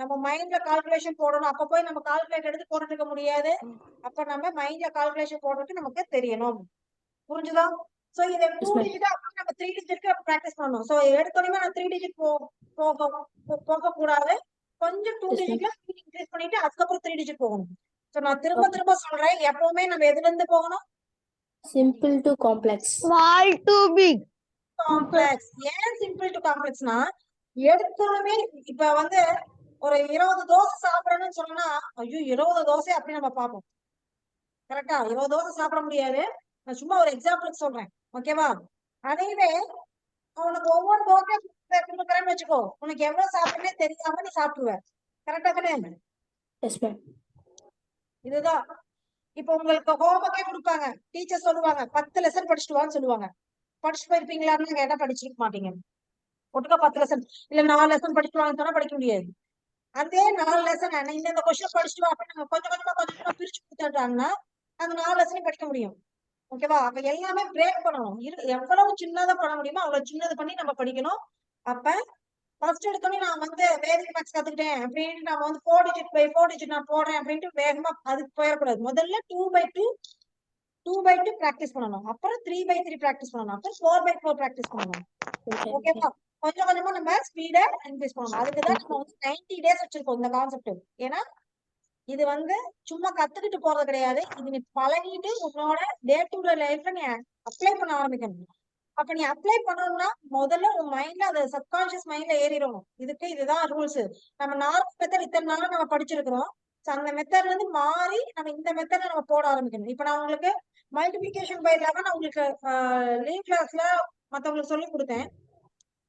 நம்ம மைண்ட்ல கால்குலேஷன் போடணும். அப்ப போய் நம்ம கால்குலேட் எடுத்து போட்டுட்டு இருக்க முடியாது. அப்ப நம்ம மைண்ட்ல கால்குலேஷன் போடுறதுக்கு நமக்கு தெரியணும். புரிஞ்சுதா? சோ இதை 2 டிஜிட் அப்புறம் நம்ம 3 டிஜிட்க்கு பிராக்டிஸ் பண்ணணும். சோ எடுத்தோடனே நான் 3 டிஜிட் போக கூடாது. கொஞ்சம் 2 டிஜிட்ல ஸ்பீட் இன்க்ரீஸ் பண்ணிட்டு அதுக்கப்புறம் 3 டிஜிட் போகணும். சோ நான் திரும்ப திரும்ப சொல்றேன், எப்பவுமே நம்ம எதுல இருந்து போகணும்? simple to complex. Small to big. Complex. ஏன் சிம்பிள் டு காம்ப்ளெக்ஸ்னா எடுத்தோடனே இப்ப வந்து ஒரு 20 தோசை சாப்பிடணும்னு சொன்னா ஐயோ 20 தோசை அப்படி நம்ம பார்ப்போம். கரெக்டா? 20 தோசை சாப்பிட முடியாது. நான் சும்மா ஒரு எக்ஸாம்பிளுக்கு சொல்றேன். ஓகேவா? அதையவே உனக்கு ஒவ்வொரு தோசை கொடுக்குறேன்னு வச்சுக்கோ, உனக்கு எவ்வளவு சாப்பிடுறே தெரியாம நீ சாப்பிடுவ. கரெக்டா தானே? Yes, ma'am. இதுதான் இப்ப உங்களுக்கு ஹோம்ஒர்க்கே கொடுப்பாங்க. டீச்சர் சொல்லுவாங்க 10 லெசன் படிச்சுட்டு வான்னு சொல்லுவாங்க. படிச்சுட்டு போயிருப்பீங்களான்னு கேட்டா படிச்சிருக்க மாட்டீங்க. ஒட்டுக்கா 10 லெசன் இல்ல 4 லெசன் படிச்சுட்டு வாங்கன்னு சொன்னா படிக்க முடியாது. அதே 4 லெசன் இந்த கொஸ்டின் படிச்சுட்டு வா அப்படின்னு நம்ம கொஞ்சம் கொஞ்சமா பிரிச்சு கொடுத்துட்டாங்கன்னா அந்த 4 லெசனையும் படிக்க முடியும். ஓகேவா? அப்ப எல்லாமே பிரேக் பண்ணணும். எவ்வளவு சின்னதா பண்ண முடியுமோ அவ்வளவு சின்னது பண்ணி நம்ம படிக்கணும். அப்ப ஃபர்ஸ்ட் எடுத்தோடனே நான் வந்து வேதிக் மேக்ஸ் கத்துக்கிட்டேன் அப்படின்னு நம்ம வந்து 4 டிஜிட் பை 4 டிஜிட் நான் போடுறேன் அப்படின்ட்டு வேகமா அதுக்கு போயிடக்கூடாது. முதல்ல 2/2 பிராக்டிஸ் பண்ணணும். அப்புறம் 3/3 பிராக்டிஸ் பண்ணணும். அப்புறம் 4/4 பிராக்டிஸ் பண்ணணும். Okay. ஓகேவா? கொஞ்சம் கொஞ்சமா நம்ம ஸ்பீட இன்க்ரீஸ் பண்ணணும். அதுக்குதான் நம்ம வந்து 90 டேஸ் வச்சிருக்கோம் இந்த கான்செப்ட். ஏன்னா இது வந்து சும்மா கத்துக்கிட்டு போறது கிடையாது. இது நீ பழகிட்டு உன்னோட டே டு டே லைஃப்ல நீ அப்ளை பண்ண ஆரம்பிக்கணும். அப்ப நீ அப்ளை பண்ணணும்னா முதல்ல உன் மைண்ட்ல அது சப்கான்சியஸ் மைண்ட்ல ஏறிடணும். இதுதான் ரூல்ஸ். நம்ம நார்மல் மெத்தட் இத்தனை நாளும் நம்ம படிச்சிருக்கிறோம். அந்த மெத்தட்ல இருந்து மாறி நம்ம இந்த மெத்தட்ல நம்ம போட ஆரம்பிக்கணும். இப்ப நான் உங்களுக்கு மல்டிபிளிகேஷன் பை 11 உங்களுக்கு லீவ் கிளாஸ்ல மத்தவங்களுக்கு சொல்லி கொடுத்தேன்.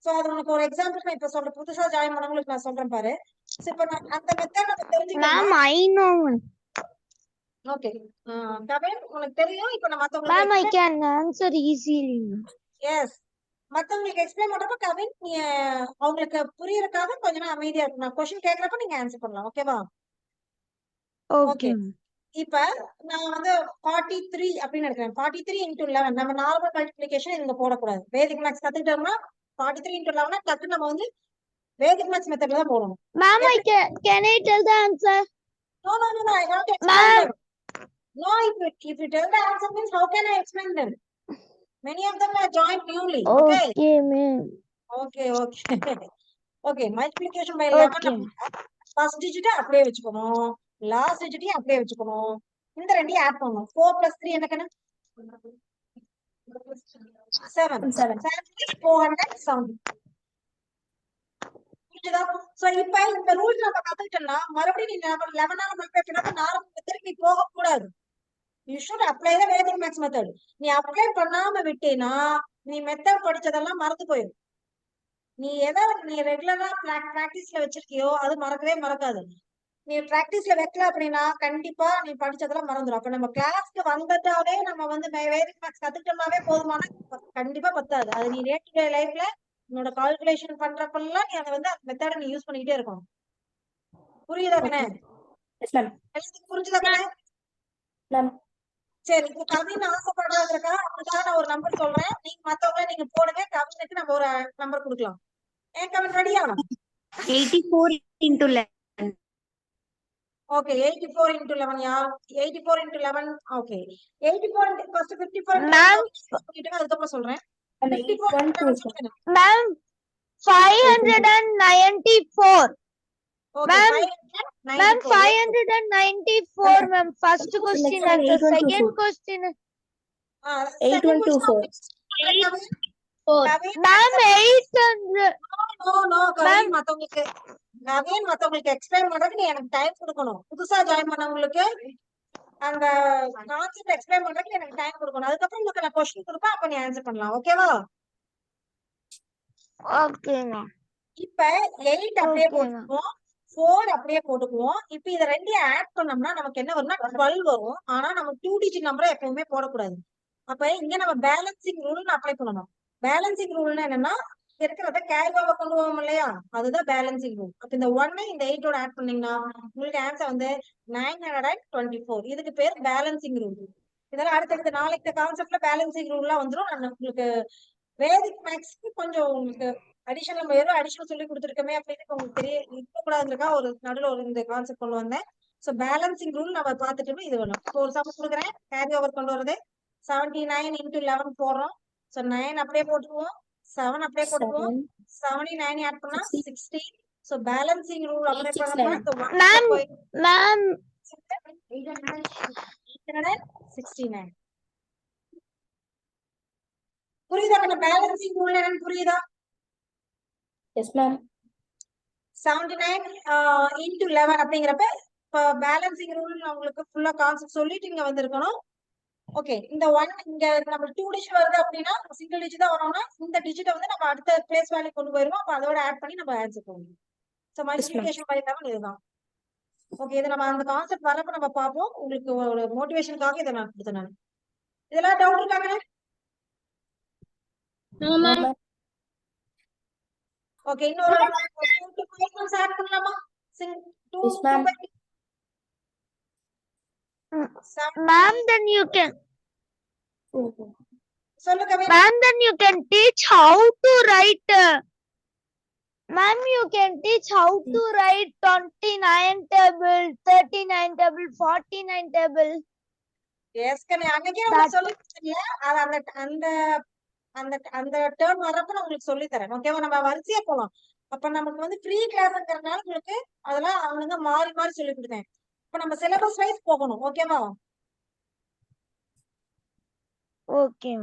சோ அது உனக்கு ஒரு எக்ஸாம்பிள் நான் இப்ப சொல்றேன். புதுசா ஜாயின் பண்ணவங்களுக்கு நான் சொல்றேன் பாரு. இப்ப நான் அந்த மெத்தட் நம்ம தெரிஞ்சுக்கணும். Ma'am, I know. Okay Kavin உனக்கு தெரியும். இப்ப நான் Ma'am, I மத்தவங்களுக்கு can answer easily. எஸ் மத்தவங்களுக்கு எக்ஸ்பிளைன் பண்றப்ப கவின் நீ அவங்களுக்கு புரியறதுக்காக கொஞ்ச நேரம் அமைதியா இருக்கும். நான் கொஸ்டின் கேக்குறப்ப நீங்க ஆன்சர் பண்ணலாம். ஓகேவா? ஓகே. Okay. இப்ப நான் வந்து 43 அப்படின்னு எடுக்கிறேன். 43 into 11 நம்ம நார்மல் மல்டிபிளிகேஷன் இங்க போடக்கூடாது. வேதிக் மேக்ஸ் கத்துக்கிட்டோம்னா 43 into 11 டக்கு நம்ம வந்து வேதிக் மேக்ஸ் மெத்தட்ல தான் போடணும். Ma'am, can I tell the answer? No, I have to explain them. No, if you tell the answer means how can I explain them? Many of them are joined newly. Okay. Okay, ma'am. Okay. Okay. Multiplication by 11 Okay. First digit அப்படியே வச்சுக்கணும். Last டிஜிட்டையும் அப்படியே வச்சுக்கணும். இந்த ரெண்டையும் add பண்ணணும். 4 + 3 என்ன கணக்கு? 7. 470. புரியுதா? சோ இப்ப இந்த ரூல் நம்ம கத்துக்கிட்டோம்னா மறுபடியும் நீ 11 மல்டிப்ளை பண்ணாம நார்மல் மெத்தட் நீ போக கூடாது. You should apply the Vedic maths method. நீ அப்ளை பண்ணாம விட்டேனா நீ மெத்தட் படிச்சதெல்லாம் மறந்து போயிடும். நீ நீ ரெகுலரா பிராக்டிஸ்ல வச்சிருக்கியோ அது மறக்கவே மறக்காது. நீ பிராக்டிஸ்ல வைக்கல அப்படின்னா கண்டிப்பா நீ படிச்சதெல்லாம் மறந்துடும். அப்ப நம்ம கிளாஸ்க்கு வந்துட்டாலே நம்ம வந்து வேதிக் மேக்ஸ் கத்துக்கிட்டோம்னாவே போதுமான கண்டிப்பா பத்தாது. அது நீ டே டு டே லைஃப்ல உன்னோட கால்குலேஷன் பண்றப்பெல்லாம் நீ அதை வந்து அந்த மெத்தட நீ யூஸ் பண்ணிக்கிட்டே இருக்கணும். புரியுதா கண்ணே? Yes, ma'am. எல்லாத்துக்கும் புரிஞ்சுதா கண்ணே? Ma'am. சரி இப்ப கவின் ஆசைப்படுறதுக்கா அதுக்காக நான் ஒரு நம்பர் சொல்றேன். நீங்க மத்தவங்க நீங்க போடுங்க. கவினுக்கு நம்ம ஒரு நம்பர் கொடுக்கலாம். ஏன் கவின் ரெடியா? 84 into 11. Okay, 84 into 11 யா? 84 into 11. Okay. 84 into first 54 into Ma'am. அதுக்கப்புறம் சொல்றேன். 54 into 11. Ma'am, 594. Okay, Ma'am, 594, ma'am. First question Next one, answer. 8124. Second question. 8124. Ma'am, 800. No, Kavin மத்தவங்களுக்கு எக்ஸ்பிளைன் பண்றதுக்கு நீ எனக்கு டைம் கொடுக்கணும். புதுசா ஜாயின் பண்ணவங்களுக்கு அந்த கான்செப்ட் எக்ஸ்பிளைன் பண்றதுக்கு எனக்கு டைம் கொடுக்கணும். அதுக்கப்புறம் உங்களுக்கு நான் क्वेश्चन கொடுப்பேன். அப்ப நீ ஆன்சர் பண்ணலாம். ஓகேவா? Okay, ma'am. இப்ப 8 அப்படியே Okay, போட்டுக்குவோம். 4 அப்படியே போட்டுக்குவோம். இப்ப இத ரெண்டையும் ஆட் பண்ணோம்னா நமக்கு என்ன வரும்னா 12 வரும். ஆனா நம்ம 2 டிஜிட் நம்பரை எப்பவுமே போடக்கூடாது. அப்ப இங்க நம்ம பேலன்சிங் ரூல் அப்ளை பண்ணணும். பேலன்சிங் ரூல்னா என்னன்னா இருக்கிறத கேரியோவா கொண்டு போவோம் இல்லையா? அதுதான் பேலன்சிங் ரூல். அப்ப இந்த 1 இந்த 8ஓட ஆட் பண்ணீங்கன்னா உங்களுக்கு ஆன்சர் வந்து 924. இதுக்கு பேர் பேலன்சிங் ரூல். இதெல்லாம் அடுத்தடுத்த நாளைக்கு கான்செப்ட்ல பேலன்சிங் ரூல்லாம் வந்துரும். நான் உங்களுக்கு வேதிக் மேக்ஸ்க்கு கொஞ்சம் உங்களுக்கு அடிஷனல் வெறும் அடிஷனல் சொல்லி கொடுத்துருக்கமே அப்படின்னு உங்களுக்கு தெரிய இருக்கக்கூடாதுக்கா ஒரு நடுவில் ஒரு இந்த கான்செப்ட் கொண்டு வந்தேன். ஸோ பேலன்சிங் ரூல் நம்ம பார்த்துட்டு இது வேணும். இப்போ ஒரு சம் கொடுக்குறேன். கேரி ஓவர் கொண்டு வரது 79 into 11 போடுறோம். ஸோ 9 அப்படியே போட்டுக்குவோம். 7 அப்படியே போட்டுக்குவோம். 79 ஆட் பண்ணா 60. ஸோ பேலன்சிங் ரூல் அப்ளை பண்ணப்போ Ma'am. 869 புரியுதா? பேலன்சிங் ரூல் என்னன்னு புரியுதா? Yes, ma'am. 79 into 11 அப்படிங்கிறப்ப இப்போ பேலன்சிங் ரூல் உங்களுக்கு ஃபுல்லா கான்செப்ட் சொல்லிட்டு இங்க வந்திருக்கணும். ஓகே, இந்த 1 இங்க நம்ம 2 டிஜிட் வருது அப்படின்னா சிங்கிள் டிஜிட் தான் வரும்னா இந்த டிஜிட்டை வந்து நம்ம அடுத்த பிளேஸ் வேல்யூ கொண்டு போயிருவோம். அப்ப அதோட ஆட் பண்ணி நம்ம ஆன்சர் பண்ணுவோம். ஸோ மல்டிபிளிகேஷன் பை 11 இதுதான். ஓகே, இதை நம்ம அந்த கான்செப்ட் வரப்ப நம்ம பார்ப்போம். உங்களுக்கு ஒரு மோட்டிவேஷனுக்காக இதை நான் கொடுத்தேன் நான். இதெல்லாம் டவுட் இருக்காங்க? ஓகே, இன்னொரு ஆட் பண்ணலாமா? Yes, ma'am. Ma'am, then you can, சொல்லுங்க Kavin. ma'am, then you can teach how to write. Ma'am, you can teach how to write 29 table, 39 table, 49 table. ஏற்கனவே அன்னைக்கே உங்களுக்கு சொல்லி கொடுத்தீங்க. அது அந்த அந்த அந்த அந்த டேர்ம் வரப்ப நான் உங்களுக்கு சொல்லி தரேன். ஓகேவா? நம்ம வரிசையா போலாம். அப்ப நமக்கு வந்து ஃப்ரீ கிளாஸ்ங்கிறதுனால உங்களுக்கு அதெல்லாம் அவங்க மாறி மாறி சொல்லி கொடுத்தேன். இப்ப நம்ம சிலபஸ் வைஸ் போகணும். ஓகேவா? Okay.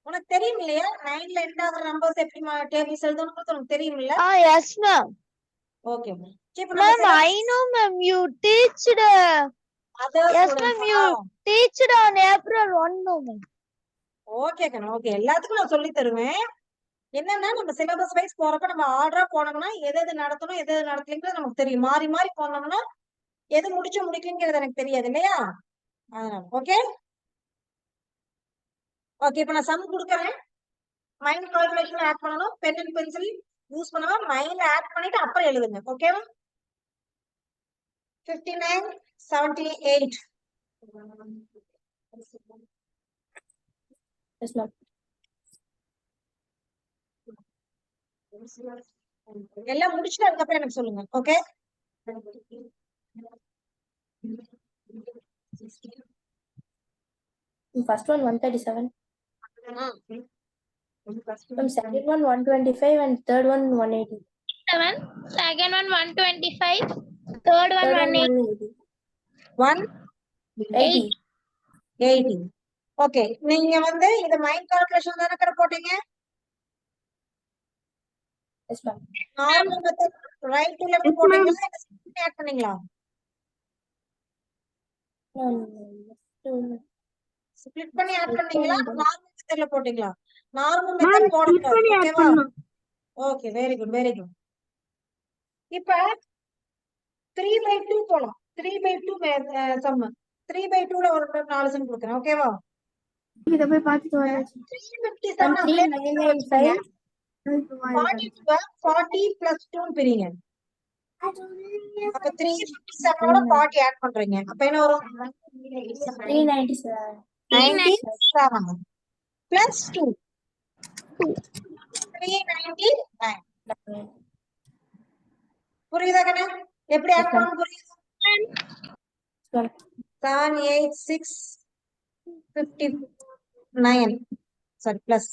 உனக்கு தெரியும் இல்லையா 9ல எண்ட் ஆகுற நம்பர்ஸ் எப்படி டேபிள்ஸ் எழுதணும் உனக்கு தெரியும் இல்ல? Yes, ma'am. Okay Ma'am, I know, ma'am. You teached. Yes, ma'am. You teached on April 1, no, ma'am. Okay Kanna, okay, எல்லாத்துக்கும் நான் சொல்லி தருவேன். என்னன்னா நம்ம சிலபஸ் வைஸ் போறப்ப நம்ம ஆர்டரா போனோம்னா எது எது நடத்தணும் எது எது நடத்தலைங்கிறது நமக்கு தெரியும். மாறி மாறி போனோம்னா எது முடிச்சு முடிக்கலைங்கிறது எனக்கு தெரியாது இல்லையா? அதனால ஓகே. ஓகே, இப்ப நான் சம் கொடுக்கறேன். மைண்ட் கால்குலேஷன் ஆட் பண்ணணும். பென் அண்ட் பென்சில் யூஸ் பண்ணுவா. மைண்ட்ல ஆட் பண்ணிட்டு அப்புறம் எழுதுங்க. ஓகேவா? 59 78. Yes, ma'am. எல்லாம் முடிச்சுட்டு அதுக்கப்புறம் எனக்கு சொல்லுங்க. Okay, First one 137. Second one 125 and third one 180. Second one 125. Third one Third one 180. 180. 180. Okay, நீங்க வந்து இது மைண்ட் கால்குலேஷன் தானே போட்டீங்க? Yes, ma'am. Normal method right to left போட்டீங்களா இல்ல ஸ்பிளிட் ஆட் பண்ணீங்களா? ஸ்பிளிட் பண்ணி ஆட் பண்ணீங்களா நார்மல் மெத்தட்ல போட்டீங்களா? நார்மல் மெத்தட் போடக்கூடாது. ஓகேவா? Okay, very good very good. இப்ப 3/2 போலாம். 3/2 சம் 3/2ல ஒரு 4 சம் கொடுக்குறேன். ஓகேவா? இத போய் பார்த்துட்டு வரேன். 357 அப்படியே 3995. 40 plus 2 பிரிங்க. அப்ப 357 ஓட 40 ஆட் பண்றீங்க. அப்ப என்ன வரும்? 397. 97 plus 2 399. புரியுதா கண்ணா? எப்படி ஆட் பண்ணணும் புரியுதா? 7 8 6 59 sorry plus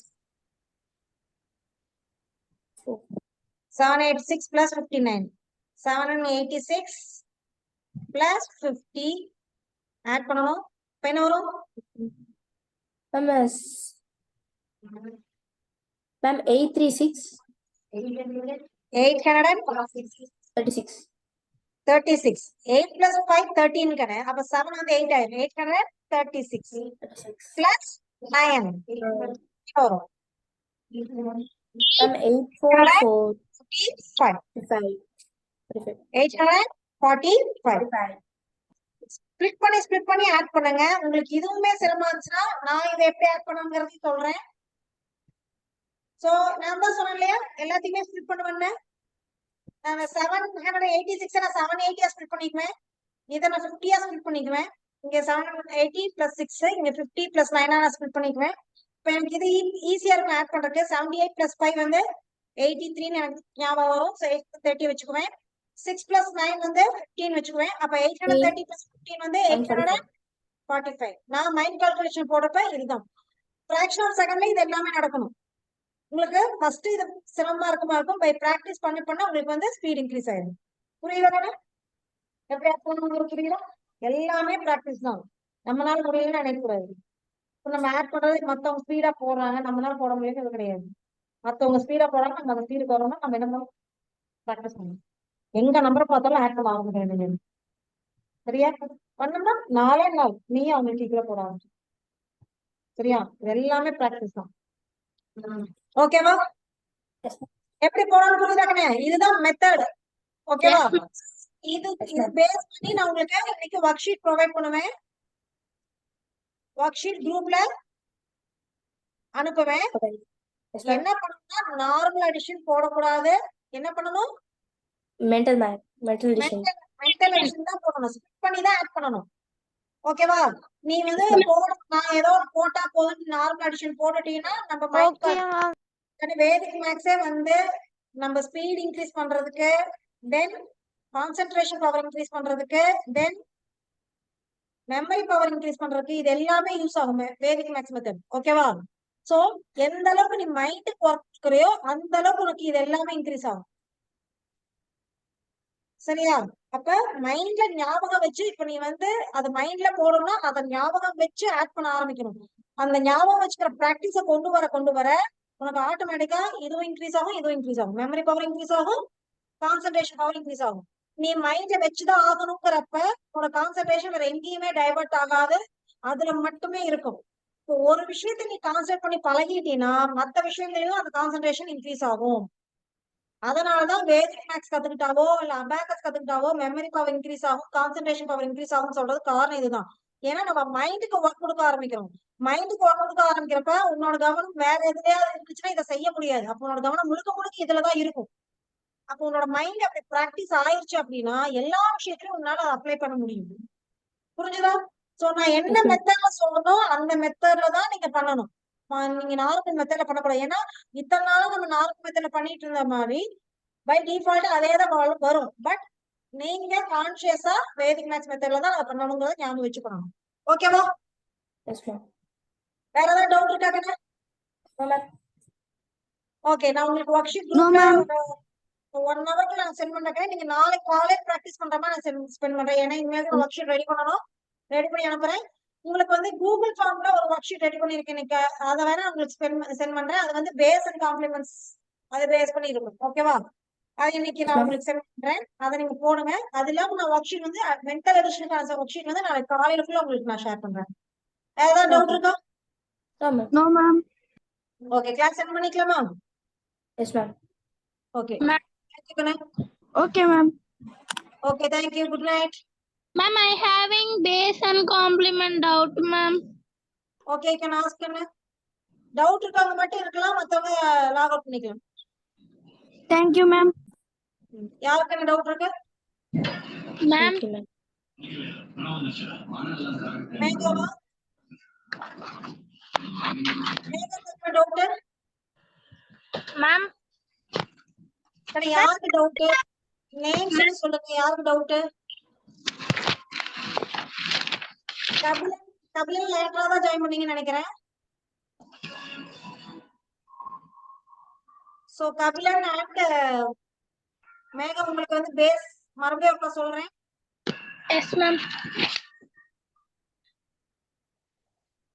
786 plus 59 786 plus 50 add பண்ணணும். இப்ப என்ன வரும்? Ma'am 836 836 36 8 plus 5 13 கண்ணா. அப்ப 7 வந்து 8 ஆயிரும். 836 plus 9 வரும். Ma'am 844 45 45 845 ஸ்பிளிட் பண்ணி ஆட் பண்ணுங்க. உங்களுக்கு இதுவுமே சிரமம் இருந்துச்சுன்னா நான் இதை எப்படி ஆட் பண்ணுங்கிறது சொல்றேன். சோ நான் தான் சொன்னேன் இல்லையா எல்லாத்தையுமே ஸ்பிளிட் பண்ணுவேன்னு. நான் 786 நான் 780 ஸ்பிளிட் பண்ணிக்குவேன். இதை நான் 50 ஸ்பிளிட் பண்ணிக்குவேன். இங்க 780 plus 6 இங்க 50 plus 9 நான் ஸ்பிளிட் பண்ணிக்குவேன். இப்ப எனக்கு இது ஈஸியா இருக்கும் ஆட் பண்றதுக்கு. 78 plus 5 வந்து 83 எனக்கு ஞாபகம் வரும். 30 வச்சுக்குவேன். 6 plus 9 வந்து 15 வச்சுக்குவேன். அப்ப 830 plus 15 வந்து 845. நான் மைண்ட் கால்குலேஷன் போடுறப்ப இதுதான் fraction of secondல இது எல்லாமே நடக்கணும். உங்களுக்கு ஃபர்ஸ்ட் இது சிரமமா இருக்கும். பை பிராக்டிஸ் பண்ண உங்களுக்கு வந்து ஸ்பீட் இன்க்ரீஸ் ஆயிடும். புரியுதா? எப்படி ஆட் பண்ணணும் புரியுதா? எல்லாமே பிராக்டிஸ் தான். நம்மளால முடியலன்னு நினைக்கக்கூடாது. நம்ம ஆட் பண்றது மத்தவங்க ஸ்பீடா போடுறாங்க, நம்மளால போட முடியாது கிடையாது. மத்தவங்க ஸ்பீடா போறாங்க, நம்ம ஸ்பீடு போறோம்னா நம்ம என்ன பண்ணணும்? ப்ராக்டிஸ் பண்ணுங்க. எங்க நம்பரை பார்த்தாலும் ஆட் பண்ண ஆரம்பிக்கிறேன். சரியா? பண்ணோம்னா 4 நாள் நீ அவங்களுக்கு கீழே போட ஆரம்பிச்சு. சரியா? இது எல்லாமே ப்ராக்டிஸ் தான். ஓகேவா? எப்படி போடணும் புரியுதாக்கண்ணே? இதுதான் மெத்தட். ஓகேவா? இது பேஸ் பண்ணி நான் உங்களுக்கு இன்னைக்கு ஒர்க் ஷீட் ப்ரொவைட் பண்ணுவேன். ஒர்க் ஷீட் குரூப்ல அனுப்புவேன். என்ன பண்ணணும்னா நார்மல் அடிஷன் போடக்கூடாது. என்ன பண்ணணும்? மென்டல் அடிஷன் தான் போடணும். ஸ்பிட் பண்ணி தான் ஆட் பண்ணணும். ஓகேவா? நீ வந்து நான் ஏதோ போட்டா போதும் நார்மல் அடிஷன் போட்டுட்டீங்கன்னா நம்ம மைண்ட் வேதிக் மேக்ஸே வந்து நம்ம ஸ்பீட் இன்க்ரீஸ் பண்றதுக்கு, தென் கான்சென்ட்ரேஷன் பவர் இன்க்ரீஸ் பண்றதுக்கு, தென் மெமரி பவர் இன்க்ரீஸ் பண்றதுக்கு இது எல்லாமே யூஸ் ஆகும் வேதிக் மேக்ஸ் மெத்தட். ஓகேவா? சோ எந்த அளவுக்கு நீ மைண்ட் குறைக்கிறியோ அந்த அளவுக்கு உனக்கு இது எல்லாமே இன்க்ரீஸ் ஆகும். சரியா? அப்ப மைண்ட்ல ஞாபகம் வச்சு இப்ப நீ வந்து அது மைண்ட்ல போடணும்னா அதை ஞாபகம் வச்சு ஆட் பண்ண ஆரம்பிக்கணும். அந்த ஞாபகம் வச்சுக்கிற பிராக்டிஸ கொண்டு வர உனக்கு ஆட்டோமேட்டிக்கா இதுவும் இன்க்ரீஸ் ஆகும், இதுவும் இன்க்ரீஸ் ஆகும். மெமரி பவர் இன்க்ரீஸ் ஆகும், கான்சென்ட்ரேஷன் பவர் இன்க்ரீஸ் ஆகும். நீ மைண்ட்ல வச்சுதான் ஆகணுங்கிறப்ப உனக்கு கான்சென்ட்ரேஷன் வேற எங்கேயுமே டைவர்ட் ஆகாது, அதுல மட்டுமே இருக்கும். இப்போ ஒரு விஷயத்த நீ கான்சென்ட்ரேட் பண்ணி பழகிட்டீங்கன்னா மத்த விஷயங்களையும் அந்த கான்சென்ட்ரேஷன் இன்க்ரீஸ் ஆகும். அதனாலதான் வேதிக் மேக்ஸ் கத்துக்கிட்டாவோ இல்ல அபாகஸ் கத்துக்கிட்டாவோ மெமரி பவர் இன்க்ரீஸ் ஆகும், கான்சென்ட்ரேஷன் பவர் இன்க்ரீஸ் ஆகும் சொல்றது காரணம் இதுதான். ஏன்னா நம்ம மைண்டுக்கு ஒர்க் கொடுக்க ஆரம்பிக்கிறோம். மைண்டுக்கு ஒர்க் கொடுக்க ஆரம்பிக்கிறப்ப உன்னோட கவனம் வேற எதுலயாவது இருந்துச்சுன்னா இதை செய்ய முடியாது. அப்போ உன்னோட கவனம் முழுக்க இதுலதான் இருக்கும். அப்போ உன்னோட மைண்ட் அப்படி பிராக்டிஸ் ஆயிடுச்சு அப்படின்னா எல்லா விஷயத்திலும் உன்னால அப்ளை பண்ண முடியும். புரிஞ்சுதா? சோ நான் என்ன மெத்தட்ல சொல்லணும் அந்த மெத்தட்ல தான் நீங்க பண்ணணும். நீங்க நார்மல் மெத்தட்ல பண்ணக்கூடாது. ஏன்னா இத்தனை நாளும் நம்ம நார்மல் மெத்தட்ல பண்ணிட்டு இருந்த மாதிரி பை டிஃபால்ட் அதேதான் வரும். பட் நீங்க கான்சியஸா வேதிக் மேக்ஸ் மெத்தட்ல தான் அதை பண்ணணுங்கிறத ஞாபகம் வச்சுக்கணும். ஓகேவா? வேற ஏதாவது டவுட் இருக்காங்க? ஓகே, நான் உங்களுக்கு ஒர்க் ஷீட் குரூப்ல 1 ஹவருக்கு நான் சென்ட் பண்றேன். நீங்க நாளைக்கு காலையில பிராக்டிஸ் பண்ற மாதிரி நான் சென்ட் பண்றேன். ஏன்னா இனிமேல் ஒர்க் ஷீட் ரெடி பண்ணணும். ரெடி பண்ணி அனுப்புறேன். உங்களுக்கு வந்து கூகுள் ஃபார்ம்ல ஒரு ஒர்க் ஷீட் ரெடி பண்ணிருக்கேன். இன்னைக்கு அதை வேணா உங்களுக்கு சென்ட் பண்றேன். அது வந்து பேஸ் அண்ட் காம்ப்ளிமெண்ட்ஸ் அதை பேஸ் பண்ணி இருக்கும். ஓகேவா? அது இன்னைக்கு நான் உங்களுக்கு சென்ட் பண்றேன். அதை நீங்க போடுங்க. அது இல்லாம நான் ஒர்க் ஷீட் வந்து மென்டல் எடிஷனுக்கான ஒர்க் ஷீட் வந்து நாளைக்கு காலையில ஃபுல்லா உங்களுக்கு நான் ஷேர் பண்றேன். ஏதாவது டவுட் இருக்கா? No, ma'am. Okay, class sent பண்ணிக்கலாமா? Yes, ma'am. Okay. Okay, ma'am. Okay, thank you. Good night. Ma'am, I having base and complement doubt, ma'am. Okay, you can ask me. Doubt இருக்கவங்க மட்டும் இருக்கலாம், மத்தவங்க log out பண்ணிக்கலாம். Thank you, ma'am. யாருக்கு என்ன doubt இருக்கு? Ma'am, மேகவா? மேகத்துக்கு doubt? ma'am, சரி, யாருக்கு டவுட்? நேம் சொல்லுங்க. யாருக்கு டவுட்? கபிலன் லேட்டரா தான் ஜாயின் பண்ணீங்கன்னு நினைக்கிறேன். சோ கபிலன் அண்ட் மேகம் உங்களுக்கு வந்து பேஸ் மறுபடியும் சொல்றேன். yes, ma'am.